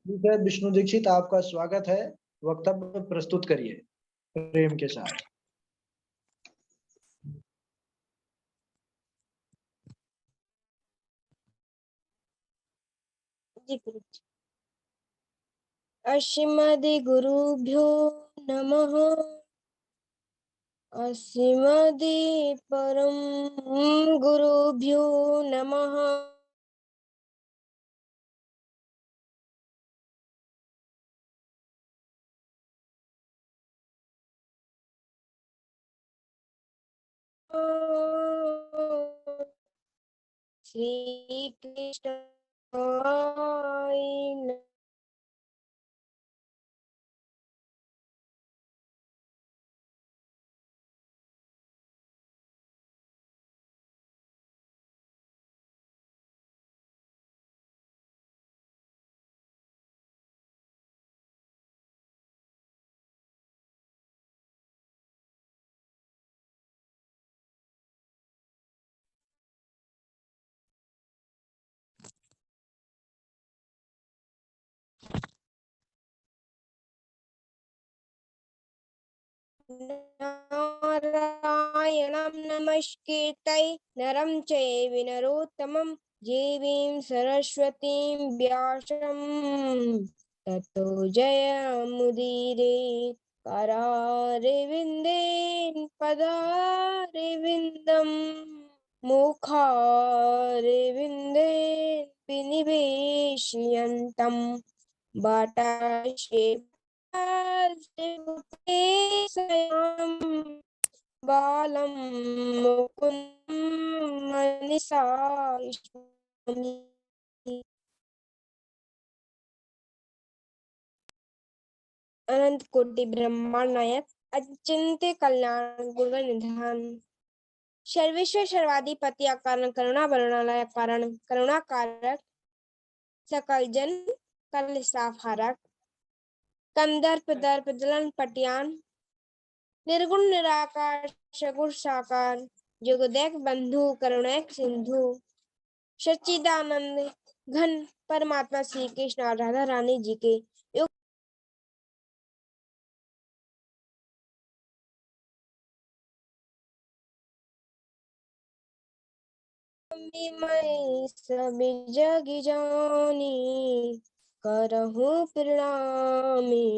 ठीक है विष्णु दीक्षित, आपका स्वागत है। वक्तव्य प्रस्तुत करिए प्रेम के साथ। जी गुरुजी। अस्मद्गुरुभ्यो नमः। अस्मद् परम गुरुभ्यो नमः। श्री कृष्ण नारायणं नमस्कृत्य नरं चैव नरोत्तमं देवीं सरस्वतीं व्यासं ततो जयमुदीरये। करारविन्देन पदारविन्दं मुखारविन्दे विनिवेशयन्तं बाटाशे बालं मुकुन्दं मनिषायिष्मामि। अनंत कोटि ब्रह्मांड नायक अचिंत्य कल्याण गुणनिधान सर्वेश्वर सर्वाधिपति अकारण करुणा वरुणालय कारण करुणा कारक सकल जन कल साफारक कंदर्प दर्प दलन पटियान निर्गुण निराकार सगुण साकार जुगदैक बंधु करुणैक सिंधु सच्चिदानंद घन परमात्मा श्री कृष्ण और राधा रानी जी के युग मैं सब जग जानी करहूँ प्रणामी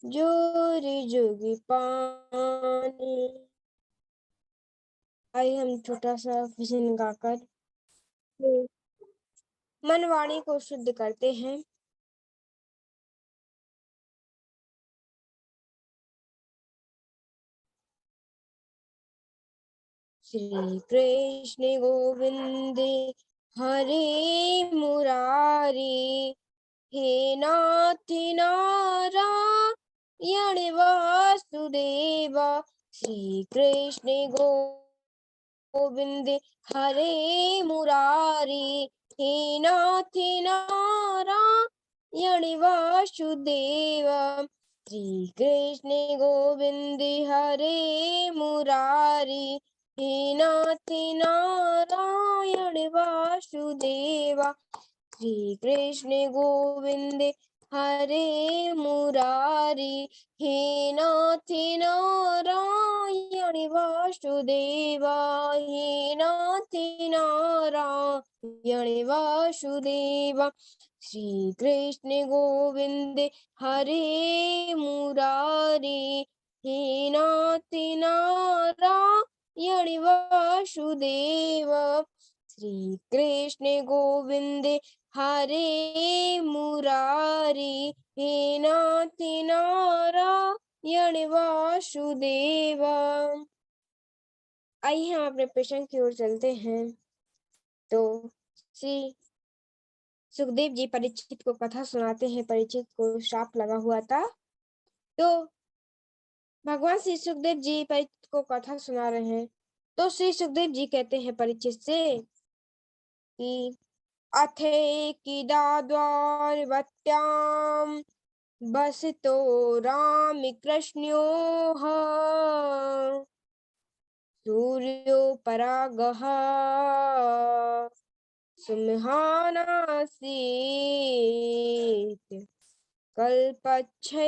जोरी जुग पानी। आइए हम छोटा सा भजन गाकर मन वाणी को शुद्ध करते हैं। श्री कृष्ण गोविंद हरे मुरारी हे नाथ नारायण वासुदेवा। श्री कृष्ण गोविंद हरे मुरारी हे नाथ नारायण वासुदेवा। श्री कृष्ण गोविंद हरे मुरारी हे नाथ नारायण वासुदेवा। श्री कृष्ण गोविंद हरे मुरारी हे नाथ नारायण वासुदेवा। हे नाथ नारायण वासुदेवा। श्री कृष्ण गोविंद हरे मुरारी हे नाथ नारायण वासुदेवा। श्री कृष्ण गोविंद हरे मुरारी हे नाथ नारायण वासुदेवा। आइए हम अपने प्रश्न की ओर चलते हैं। तो श्री सुखदेव जी परीक्षित को कथा सुनाते हैं। परीक्षित को श्राप लगा हुआ था, तो भगवान श्री सुखदेव जी परीक्षित को कथा सुना रहे हैं। तो श्री सुखदेव जी कहते हैं परीक्षित से कि अथे किदाद्वारवत्यां बसतो राम कृष्णयोः सूर्यो परागः सुमहानासीत् कल्पच्छै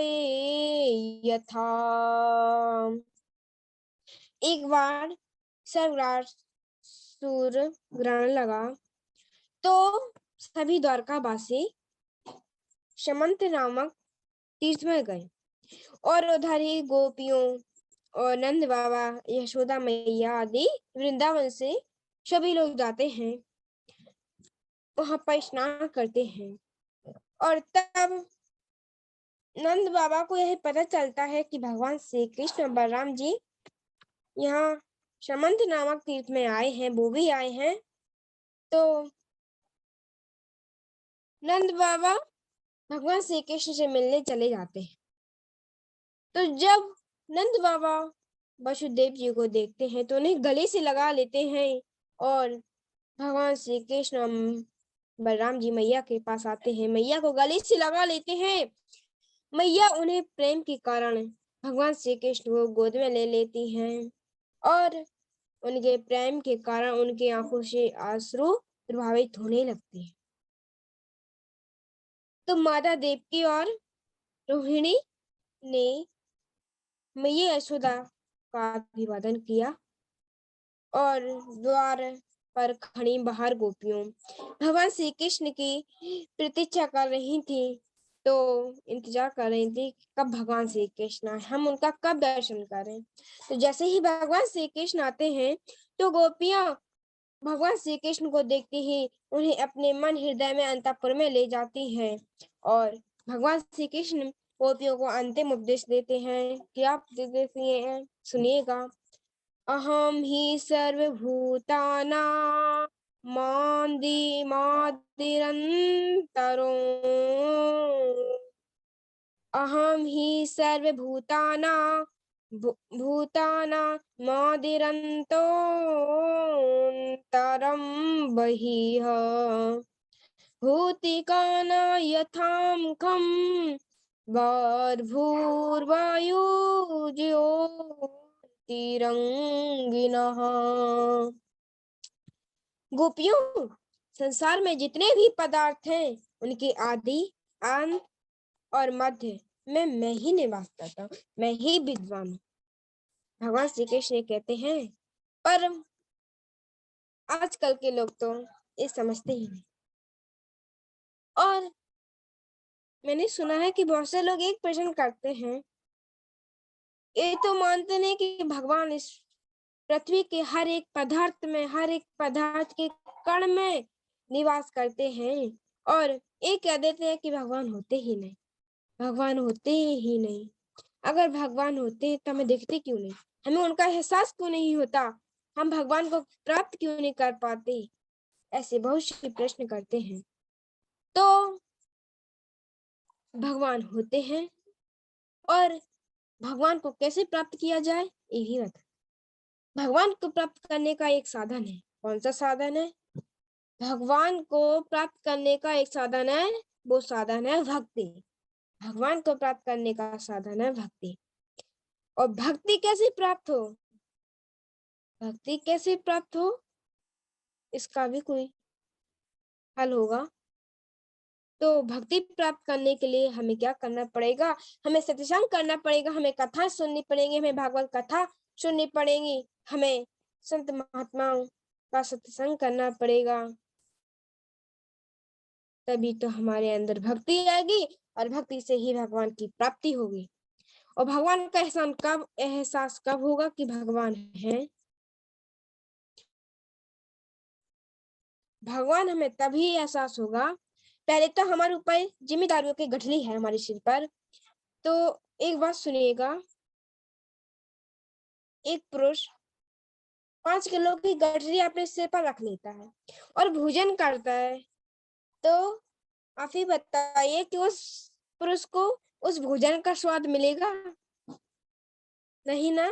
यथा। एक बार सर्वराज सूर्य ग्रहण लगा तो सभी द्वारकावासी शमंत नामक तीर्थ में गए और उधर ही गोपियों और नंद बाबा, यशोदा मैया आदि वृंदावन से सभी लोग जाते हैं, वहां पर स्नान करते हैं। और तब नंद बाबा को यह पता चलता है कि भगवान श्री कृष्ण और बलराम जी यहाँ शमंत नामक तीर्थ में आए हैं, वो भी आए हैं। तो नंद बाबा भगवान श्री कृष्ण से मिलने चले जाते हैं। तो जब नंद बाबा वसुदेव जी को देखते हैं तो उन्हें गले से लगा लेते हैं और भगवान श्री कृष्ण बलराम जी मैया के पास आते हैं, मैया को गले से लगा लेते हैं। मैया उन्हें प्रेम के कारण भगवान श्री कृष्ण को गोद में ले लेती हैं और उनके प्रेम के कारण उनकी आंखों से आंसू प्रभावित होने लगते हैं। तो माता देवकी और रोहिणी ने मैया यशोदा का अभिवादन किया और द्वार पर खड़ी बाहर गोपियों भगवान श्री कृष्ण की प्रतीक्षा कर रही थी। तो इंतजार कर रही थी कब भगवान श्री कृष्ण आए, हम उनका कब दर्शन करें। तो जैसे ही भगवान श्री कृष्ण आते हैं तो गोपियां भगवान श्री कृष्ण को देखते ही उन्हें अपने मन हृदय में अंतःपुर में ले जाती हैं और भगवान श्री कृष्ण गोपियों को अंतिम उपदेश देते हैं। क्या उपदेश दिए हैं सुनिएगा। अहम हि सर्वभूतानां मादिरन्तरो अहम हि सर्वभूतानां मादिरन्तोऽन्तरं बहिः भूतिकाना यथामुखं ज्योतिरंगिनः। गोपियों, संसार में जितने भी पदार्थ हैं उनके आदि, अंत और मध्य में मैं ही निवास करता हूँ, मैं ही विद्वान हूँ, भगवान श्री कृष्ण कहते हैं। पर आजकल के लोग तो ये समझते ही नहीं। और मैंने सुना है कि बहुत से लोग एक प्रश्न करते हैं, ये तो मानते नहीं कि भगवान इस पृथ्वी के हर एक पदार्थ में, हर एक पदार्थ के कण में निवास करते हैं और ये कह देते हैं कि भगवान होते ही नहीं, भगवान होते ही नहीं। अगर भगवान होते हैं तो हमें दिखते क्यों नहीं, हमें उनका एहसास क्यों नहीं होता, हम भगवान को प्राप्त क्यों नहीं कर पाते, ऐसे बहुत से प्रश्न करते हैं। तो भगवान होते हैं और भगवान को कैसे प्राप्त किया जाए ये भी बता। भगवान को प्राप्त करने का एक साधन है। कौन सा साधन है? भगवान को प्राप्त करने का एक साधन है, वो साधन है भक्ति। भगवान को प्राप्त करने का साधन है भक्ति। और भक्ति कैसे प्राप्त हो, भक्ति कैसे प्राप्त हो, इसका भी कोई हल होगा। तो भक्ति प्राप्त करने के लिए हमें क्या करना पड़ेगा, हमें सत्संग करना पड़ेगा, हमें कथा सुननी पड़ेगी, हमें भागवत कथा सुननी पड़ेगी, हमें संत महात्माओं का सत्संग करना पड़ेगा, तभी तो हमारे अंदर भक्ति आएगी और भक्ति से ही भगवान की प्राप्ति होगी। और भगवान का एहसास कब होगा कि भगवान है? भगवान हमें तभी एहसास होगा, पहले तो हमारे ऊपर जिम्मेदारियों की गठरी है हमारे सिर पर। तो एक बात सुनिएगा, एक पुरुष 5 किलो की गठरी अपने सिर पर रख लेता है और भोजन करता है, तो आप ही बताइए कि उस पुरुष को उस भोजन का स्वाद मिलेगा? नहीं ना,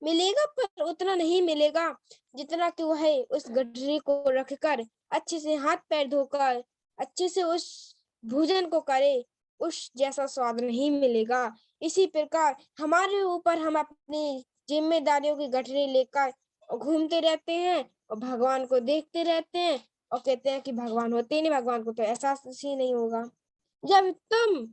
मिलेगा पर उतना नहीं मिलेगा जितना कि वह उस गठरी को रखकर अच्छे से हाथ पैर धोकर अच्छे से उस भोजन को करे, उस जैसा स्वाद नहीं मिलेगा। इसी प्रकार हमारे ऊपर हम अपनी जिम्मेदारियों की गठरी लेकर घूमते रहते हैं और भगवान को देखते रहते हैं, और कहते हैं कि भगवान होते ही नहीं, भगवान को तो एहसास ही नहीं होगा। जब तुम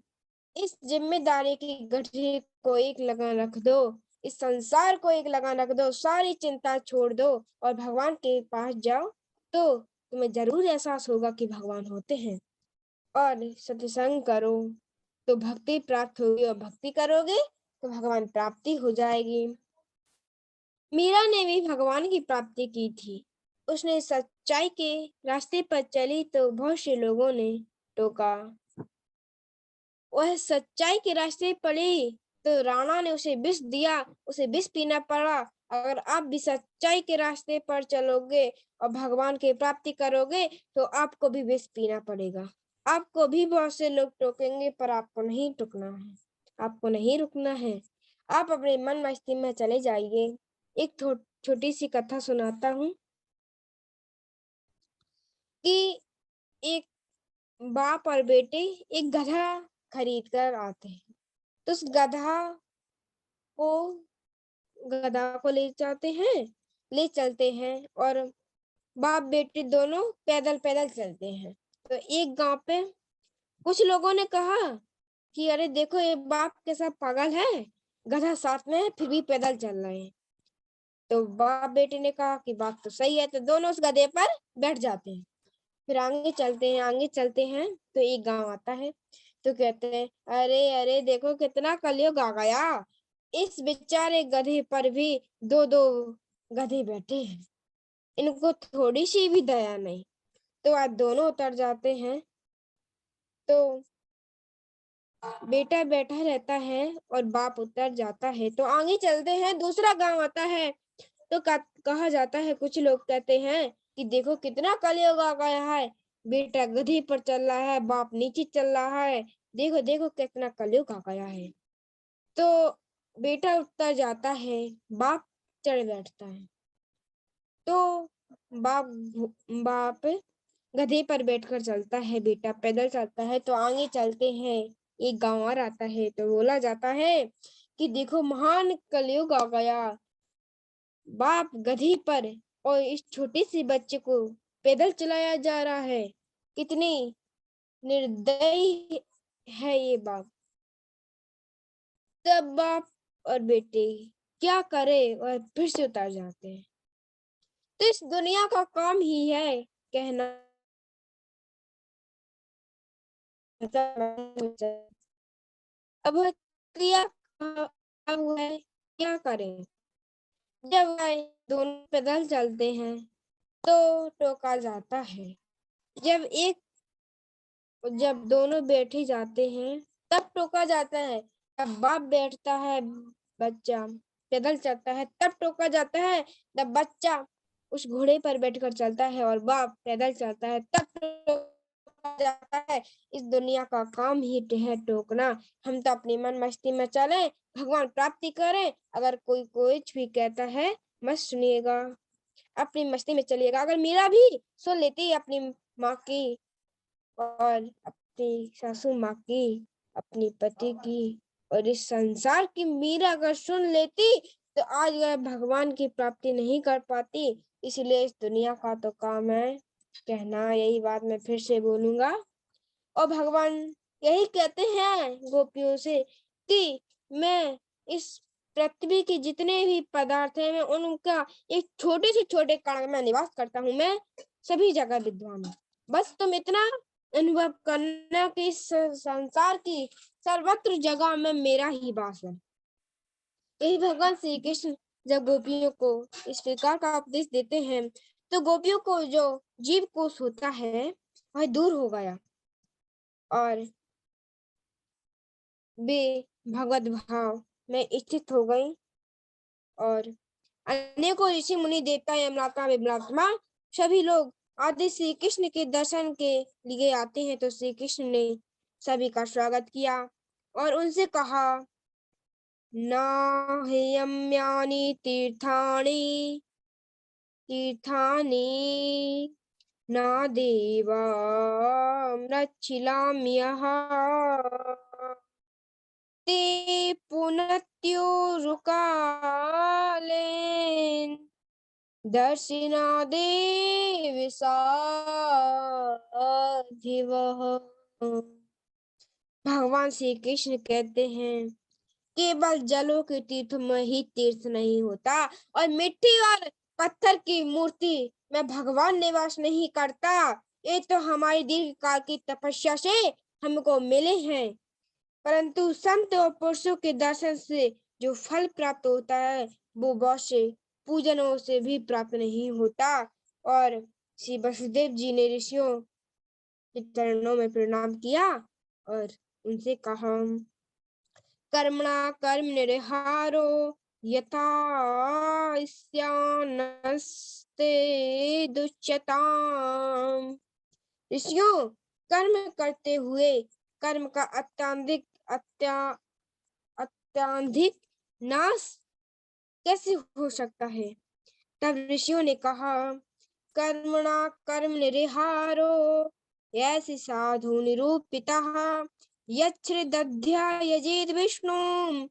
इस जिम्मेदारी की गठरी को एक लगन रख दो, इस संसार को एक लगन रख दो, सारी चिंता छोड़ दो और भगवान के पास जाओ, तो तुम्हें जरूर एहसास होगा कि भगवान होते हैं। और सत्संग करो तो भक्ति प्राप्त होगी, और भक्ति करोगे तो भगवान प्राप्ति हो जाएगी। मीरा ने भी भगवान की प्राप्ति की थी। उसने सच्चाई के रास्ते पर चली तो बहुत से लोगों ने टोका। वह सच्चाई के रास्ते पड़ी तो राणा ने उसे विष दिया, उसे विष पीना पड़ा। अगर आप भी सच्चाई के रास्ते पर चलोगे और भगवान की प्राप्ति करोगे तो आपको भी विष पीना पड़ेगा। आपको भी बहुत से लोग टोकेंगे, पर आपको नहीं टुकना है, आपको नहीं रुकना है। आप अपने मन मस्ती में चले जाइए। एक छोटी सी कथा सुनाता हूँ कि एक बाप और बेटे एक गधा खरीद कर आते हैं। तो उस को गधा को ले जाते हैं, ले चलते हैं, और बाप बेटे दोनों पैदल पैदल चलते हैं। तो एक गांव पे कुछ लोगों ने कहा कि अरे देखो, ये बाप कैसा पागल है, गधा साथ में है फिर भी पैदल चल रहे हैं। तो बाप बेटे ने कहा कि बात तो सही है, तो दोनों उस गधे पर बैठ जाते हैं। फिर आगे चलते हैं, आगे चलते हैं, तो एक गांव आता है। तो कहते हैं, अरे अरे देखो कितना कलयुग आ गया, इस बेचारे गधे पर भी दो दो गधे बैठे हैं, इनको थोड़ी सी भी दया नहीं। तो आज दोनों उतर जाते हैं। तो बेटा बैठा रहता है और बाप उतर जाता है। तो आगे चलते हैं, दूसरा गांव आता है। तो कहा जाता है, कुछ लोग कहते हैं कि देखो कितना कलयुग आ गया है, बेटा गधे पर चल रहा है, बाप नीचे चल रहा है, देखो देखो कितना कलयुग आ गया है। तो बेटा उतर जाता है, बाप चढ़ बैठता है। तो बाप बाप गधे पर बैठकर चलता है, बेटा पैदल चलता है। तो आगे चलते हैं, एक गांव और आता है। तो बोला जाता है कि देखो महान कलयुग आ गया, बाप गधी पर और इस छोटे से बच्चे को पैदल चलाया जा रहा है, कितनी निर्दयी है ये बाप। तब बाप और बेटे क्या करे और फिर से उतर जाते हैं। तो इस दुनिया का काम ही है कहना, अब क्या हुआ है, क्या करें। जब वह दोनों पैदल चलते हैं तो टोका जाता है। जब एक जब दोनों बैठे जाते हैं तब टोका जाता है। तब बाप बैठता है, बच्चा पैदल चलता है, तब टोका जाता है। तब बच्चा उस घोड़े पर बैठकर चलता है और बाप पैदल चलता है, तब टोका जाता है। इस दुनिया का काम ही है टोकना। हम तो अपनी मन मस्ती में चले, भगवान प्राप्ति करें। अगर कोई कुछ भी कहता है मत सुनिएगा, अपनी मस्ती में चलिएगा। अगर मीरा भी सुन लेती अपनी माँ की और अपनी सासू माँ की, अपनी पति की और इस संसार की मीरा अगर सुन लेती तो आज वह भगवान की प्राप्ति नहीं कर पाती। इसलिए इस दुनिया का तो काम है कहना, यही बात मैं फिर से बोलूंगा। और भगवान यही कहते हैं गोपियों से कि मैं इस पृथ्वी के जितने भी पदार्थ हैं, मैं उनका एक छोटे से छोटे कण में निवास करता हूँ, मैं सभी जगह विद्वान हूँ। बस तुम इतना अनुभव करना कि इस संसार की सर्वत्र जगह में मेरा ही वास है। यही भगवान श्री कृष्ण जब गोपियों को इस प्रकार का उपदेश देते हैं तो गोपियों को जो जीव कोष होता है वह दूर हो गया और वे भगवत भाव में स्थित हो गई। और अनेकों ऋषि मुनि देवता यमराता विमलात्मा सभी लोग आदि श्री कृष्ण के दर्शन के लिए आते हैं। तो श्री कृष्ण ने सभी का स्वागत किया और उनसे कहा, न हेयम्यानि तीर्थानि तीर्थानि न देवा मृच्छिलाम्यः ते पुनत्युरुकालेन दर्शिनादेव साधिवः। भगवान श्री कृष्ण कहते हैं केवल जलों के तीर्थ में ही तीर्थ नहीं होता और मिट्टी और पत्थर की मूर्ति में भगवान निवास नहीं करता। ये तो हमारी दीर्घ काल की तपस्या से हमको मिले हैं, परंतु संत और पुरुषों के दर्शन से जो फल प्राप्त होता है वो बहुत से पूजनों से भी प्राप्त नहीं होता। और श्री वसुदेव जी ने ऋषियों के चरणों में प्रणाम किया और उनसे कहा कर्मणा कर्म निर्हारो यथा स्यान्नस्ते दुच्यताम्। ऋषियों, कर्म करते हुए कर्म का अत्यधिक नाश कैसे हो सकता है? तब ऋषियों ने कहा कर्मणा कर्म निर्हारो ऐसी साधु निरूपिता यच्छ्रद्ध्या यजेत विष्णुं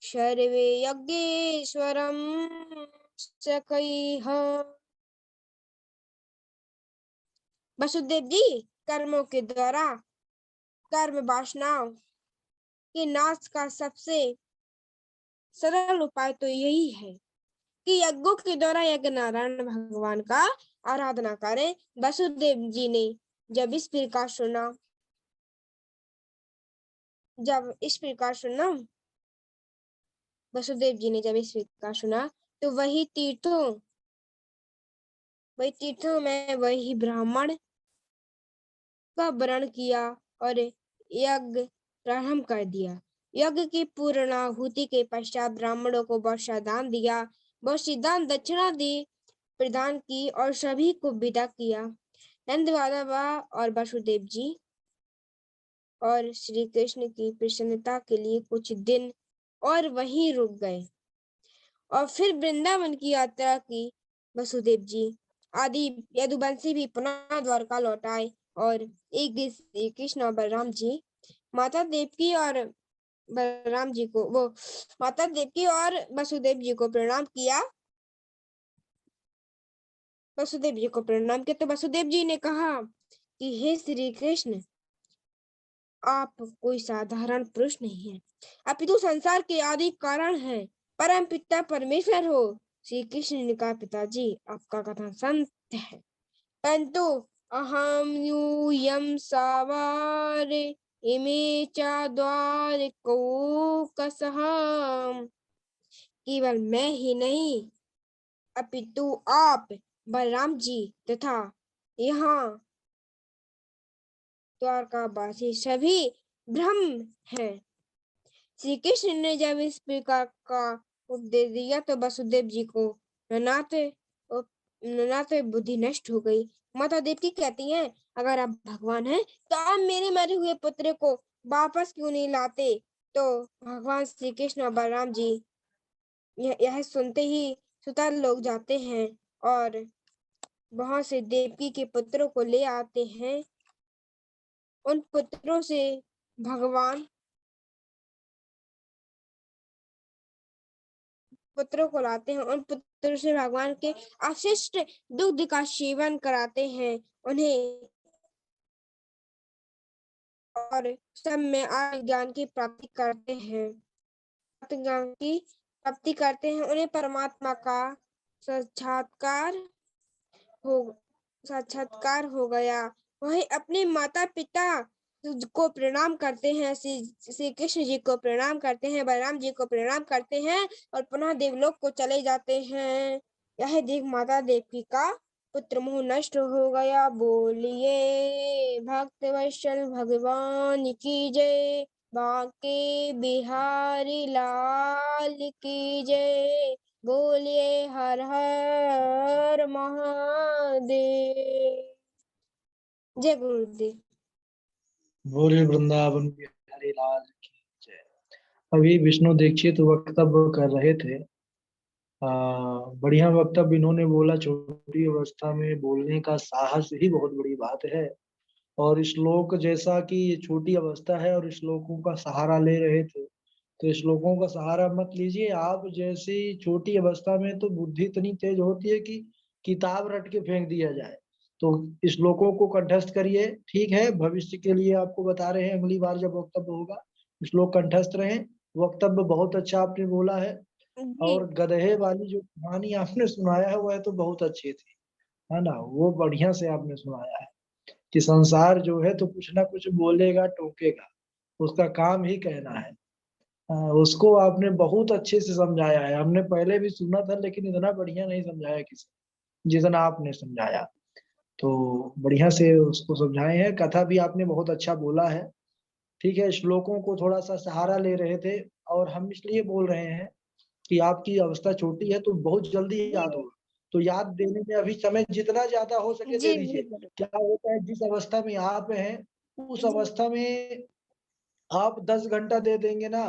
सर्वे यज्ञेश्वरं सकैः। वसुदेव जी, कर्मों के द्वारा कर्म वासनाओं के नाश का सबसे सरल उपाय तो यही है कि यज्ञों के द्वारा यज्ञ नारायण भगवान का आराधना करें। वसुदेव जी ने जब इस प्रकार सुना वसुदेव जी ने जब इस प्रकार सुना तो वही तीर्थों में वही ब्राह्मण का वर्ण किया और यज्ञ प्रारंभ कर दिया। यज्ञ की पूर्णाहुति के पश्चात ब्राह्मणों को वर्षा दान दिया, वर्षी दान दक्षिणा दी, प्रदान की और सभी को विदा किया। नंद बाबा और वसुदेव जी और श्री कृष्ण की प्रसन्नता के लिए कुछ दिन और वहीं रुक गए और फिर वृंदावन की यात्रा की। वसुदेव जी आदि यदुवंशी भी पुनः द्वारका लौट आए और एक दिन श्री कृष्ण और बलराम जी माता देवकी और वसुदेव जी को प्रणाम किया। तो वसुदेव जी ने कहा कि हे श्री कृष्ण, आप कोई साधारण पुरुष नहीं है, अपितु संसार के आदि कारण है, परम पिता परमेश्वर हो। श्री कृष्ण ने कहा पिताजी, आपका कथन सत्य है, परंतु अहम यूयम सावार इमे चा द्वारिको कसः। केवल मैं ही नहीं अपितु आप, बलराम जी तथा यहाँ द्वारकावासी सभी ब्रह्म हैं। श्री कृष्ण ने जब इस प्रकार का उपदेश दिया तो वसुदेव जी को ननाते बुद्धि नष्ट हो गई। माता देवकी कहती हैं, अगर आप भगवान हैं तो आप मेरे मरे हुए पुत्र को वापस क्यों नहीं लाते? तो भगवान श्री कृष्ण और बलराम जी यह सुनते ही सुतल लोग जाते हैं और वहां से देवकी के पुत्रों को ले आते हैं। उन पुत्रों से भगवान पुत्रों को लाते हैं, उन पुत्रों से भगवान के अशिष्ट दुग्ध का सेवन कराते हैं उन्हें और सब में ज्ञान की प्राप्ति करते हैं। ज्ञान की प्राप्ति करते हैं, उन्हें परमात्मा का साक्षात्कार हो गया। वही अपने माता पिता को प्रणाम करते हैं, श्री कृष्ण जी को प्रणाम करते हैं, बलराम जी को प्रणाम करते हैं और पुनः देवलोक को चले जाते हैं। यह देख माता देवकी का पुत्र मोह नष्ट हो गया। बोलिए भक्त वत्सल भगवान की जय, बांके बिहारी लाल की जय, बोलिए हर हर महादेव। जय गुरुदेव। बोले वृंदावन बिहारी लाल की जय। अभी विष्णु दीक्षित वक्तव्य कर रहे थे। बढ़िया वक्तव्य इन्होंने बोला। छोटी अवस्था में बोलने का साहस ही बहुत बड़ी बात है। और श्लोक जैसा कि ये छोटी अवस्था है और श्लोकों का सहारा ले रहे थे, तो श्लोकों का सहारा मत लीजिए। आप जैसी छोटी अवस्था में तो बुद्धि इतनी तेज होती है कि किताब रट के फेंक दिया जाए। तो श्लोकों को कंठस्थ करिए, ठीक है? भविष्य के लिए आपको बता रहे हैं, अगली बार जब वक्तव्य होगा श्लोक कंठस्थ रहे। वक्तव्य बहुत अच्छा आपने बोला है। जी और गधे वाली जो कहानी आपने सुनाया है वह तो बहुत अच्छी थी, है ना? वो बढ़िया से आपने सुनाया है कि संसार जो है तो कुछ ना कुछ बोलेगा, टोकेगा, उसका काम ही कहना है। उसको आपने बहुत अच्छे से समझाया है। हमने पहले भी सुना था लेकिन इतना बढ़िया नहीं समझाया किसी, जितना आपने समझाया। तो बढ़िया से उसको समझाए हैं। कथा भी आपने बहुत अच्छा बोला है। ठीक है, श्लोकों को थोड़ा-सा सहारा ले रहे थे और हम इसलिए बोल रहे हैं कि आपकी अवस्था छोटी है तो बहुत जल्दी जी याद होगा। तो याद देने में अभी समय जितना ज़्यादा हो सके जी दे जी दीजिए। जरूर। क्या होता है, जिस अवस्था में आप हैं, उस जी अवस्था में आप 10 घंटा दे देंगे ना,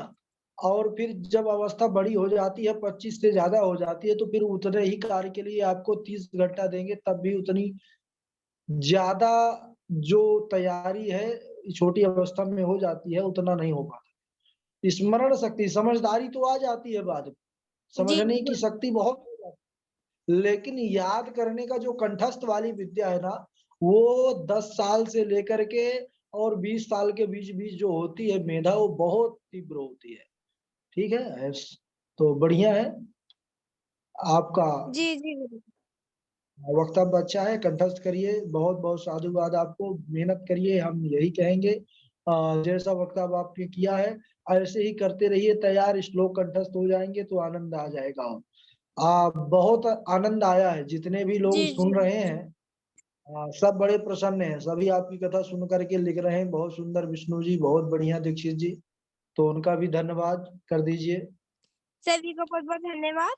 और फिर जब अवस्था बड़ी हो जाती है, 25 से ज़्यादा हो जाती है, तो फिर उतने ही कार्य के लिए आपको 30 घंटा देंगे, तब भी उतनी ज़्यादा जो तैयारी है, छोटी अवस्था में हो जाती है, उतना नहीं हो पाता। स्मरण शक्ति, समझदारी तो आ जाती है बाद में, जी समझने की जरूर। शक्ति बहुत हो जाती है, लेकिन याद करने का जो कंठस्थ वाली विद्या है ना, वो 10 साल से लेकर के और 20 साल के बीच-बीच जो होती है मेधा, वो बहुत तीव्र होती है। ठीक है? तो बढ़िया है आपका जी जी जरूर। वक्तव्य अच्छा है, कंठस्थ करिए। बहुत-बहुत साधुवाद आपको, मेहनत करिए, हम यही कहेंगे। जैसा वक्तव्य आपने किया है, ऐसे ही करते रहिए, तैयार श्लोक कंठस्थ हो जाएँगे तो आनंद आ जाएगा। बहुत आनंद आया है, जितने भी जी लोग जी सुन रहे हैं, सब बड़े प्रसन्न हैं, सभी आपकी कथा सुन कर के लिख रहे हैं, बहुत सुंदर विष्णु जी, बहुत बढ़िया दीक्षित जी, तो उनका भी धन्यवाद कर दीजिए। सभी को बहुत बहुत धन्यवाद।